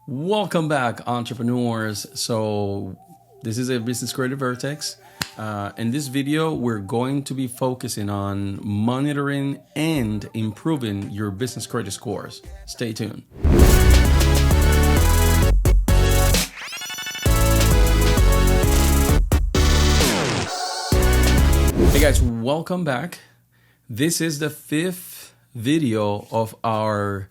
Welcome back, entrepreneurs. So this is a business credit Vertex. In this video, we're going to be focusing on monitoring and improving your business credit scores. Stay tuned. Hey guys, welcome back. This is the fifth video of our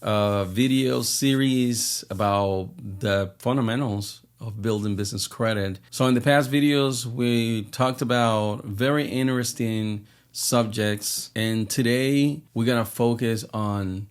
video series about the fundamentals of building business credit. So in the past videos, we talked about very interesting subjects, and today we're gonna focus on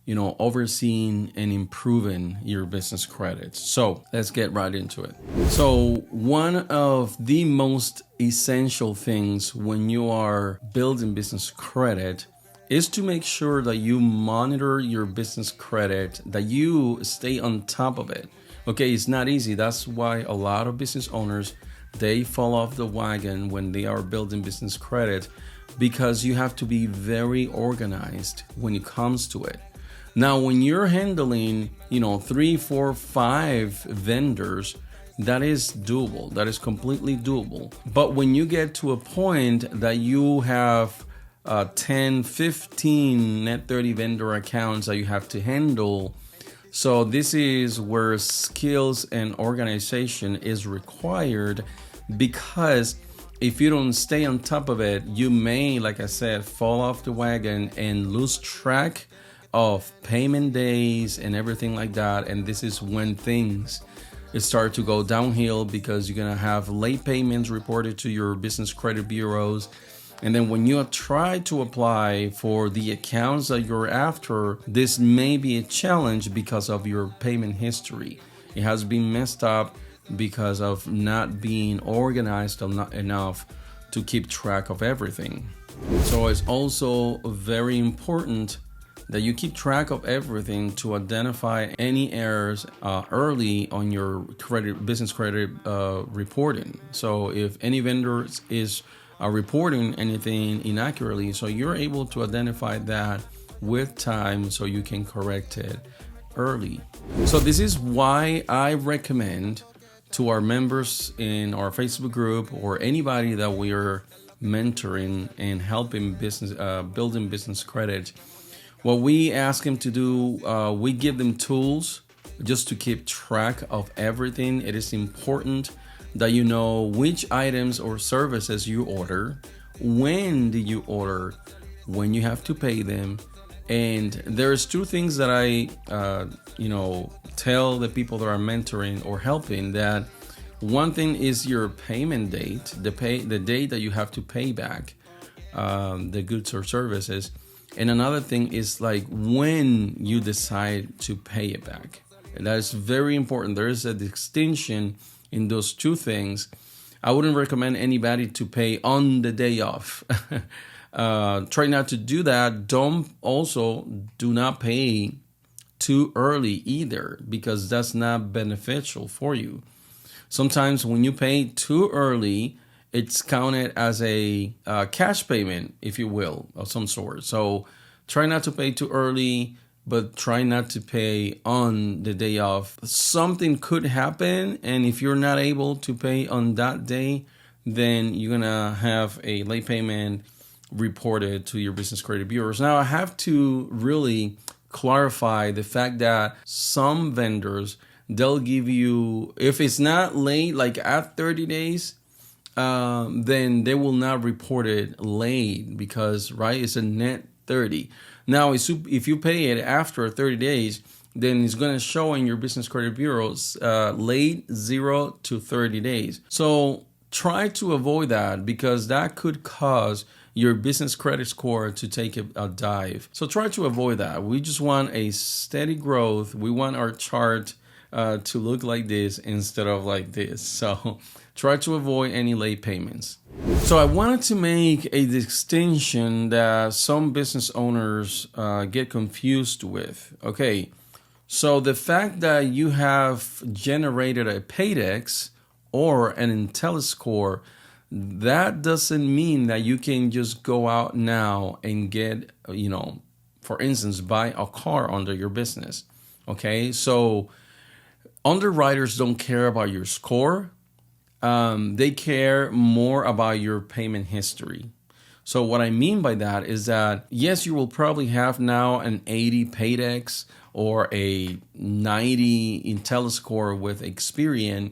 overseeing and improving your business credit. So let's get right into it. So one of the most essential things when you are building business credit is to make sure that you monitor your business credit, that you stay on top of it. Okay, it's not easy. That's why a lot of business owners, they fall off the wagon when they are building business credit, because you have to be very organized when it comes to it. Now, when you're handling, 3, 4, 5 vendors, that is doable. That is completely doable. But when you get to a point that you have 10, 15 net 30 vendor accounts that you have to handle. So this is where skills and organization is required, because if you don't stay on top of it, you may, like I said, fall off the wagon and lose track of payment days and everything like that. And this is when things start to go downhill, because you're going to have late payments reported to your business credit bureaus. And then when you try to apply for the accounts that you're after, this may be a challenge because of your payment history. It has been messed up because of not being organized enough to keep track of everything. So it's also very important that you keep track of everything to identify any errors early on your business credit reporting. So if any vendor is reporting anything inaccurately, so you're able to identify that with time so you can correct it early. So this is why I recommend to our members in our Facebook group, or anybody that we are mentoring and helping business building business credit, what we ask them to do, we give them tools just to keep track of everything. It is important that you know which items or services you order, when do you order, when you have to pay them. And there's two things that I tell the people that are mentoring or helping, that one thing is your payment date, the date that you have to pay back the goods or services. And another thing is like when you decide to pay it back. And that is very important. There is a distinction in those two things. I wouldn't recommend anybody to pay on the day off. Try not to do that. Do not pay too early either, because that's not beneficial for you. Sometimes when you pay too early, it's counted as a cash payment, if you will, of some sort. So try not to pay too early, but try not to pay on the day off. Something could happen, and if you're not able to pay on that day, then you're gonna have a late payment reported to your business credit bureaus. Now, I have to really clarify the fact that some vendors, they'll give you, if it's not late, like at 30 days, then they will not report it late, because, right, it's a net 30. Now, if you pay it after 30 days, then it's going to show in your business credit bureaus late 0 to 30 days. So try to avoid that, because that could cause your business credit score to take a dive. So try to avoid that. We just want a steady growth. We want our chart to look like this instead of like this. So try to avoid any late payments. So I wanted to make a distinction that some business owners get confused with. Okay, so the fact that you have generated a Paydex or an IntelliScore, that doesn't mean that you can just go out now and get, for instance, buy a car under your business. Okay, so underwriters don't care about your score. They care more about your payment history. So what I mean by that is that, yes, you will probably have now an 80 Paydex or a 90 IntelliScore with Experian.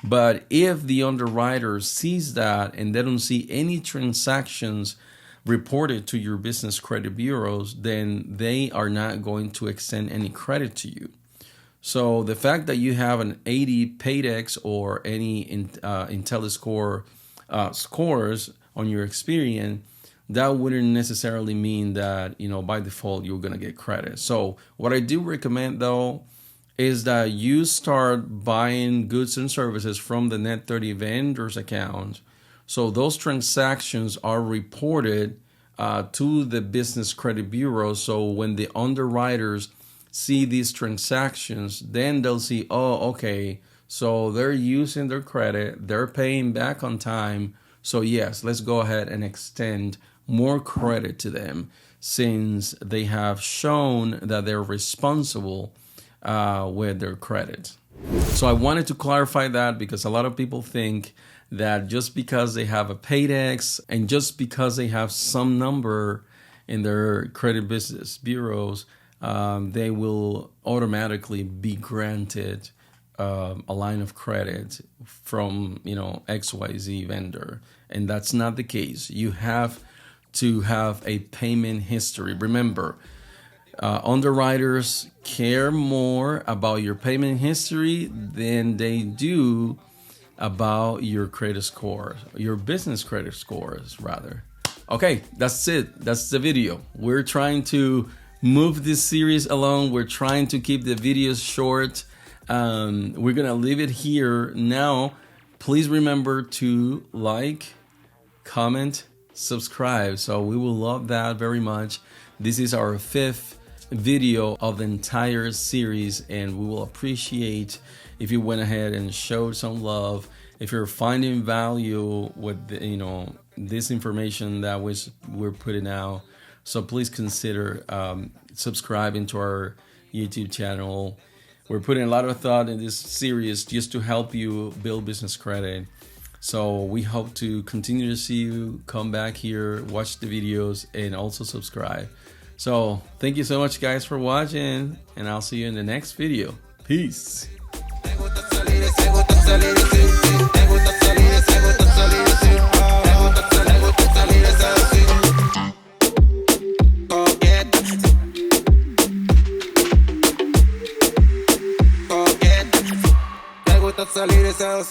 But if the underwriter sees that and they don't see any transactions reported to your business credit bureaus, then they are not going to extend any credit to you. So the fact that you have an 80 Paydex or any IntelliScore scores on your Experian, that wouldn't necessarily mean that, by default, you're going to get credit. So what I do recommend, though, is that you start buying goods and services from the Net 30 vendors account. So those transactions are reported to the business credit bureau. So when the underwriters see these transactions, then they'll see, oh, okay, so they're using their credit, they're paying back on time. So yes, let's go ahead and extend more credit to them since they have shown that they're responsible with their credit. So I wanted to clarify that because a lot of people think that just because they have a Paydex and just because they have some number in their credit business bureaus, they will automatically be granted a line of credit from XYZ vendor, and that's not the case. You have to have a payment history. Remember, underwriters care more about your payment history than they do about your credit scores, your business credit scores rather. Okay, that's it. That's the video. We're trying to move this series along. We're trying to keep the videos short. We're gonna leave it here now. Please remember to like, comment, subscribe. So we will love that very much. This is our 5th video of the entire series, and we will appreciate if you went ahead and showed some love. If you're finding value with this information that we're putting out, so please consider subscribing to our YouTube channel. We're putting a lot of thought in this series just to help you build business credit. So we hope to continue to see you come back here, watch the videos, and also subscribe. So thank you so much, guys, for watching, and I'll see you in the next video. Peace. Salir de esa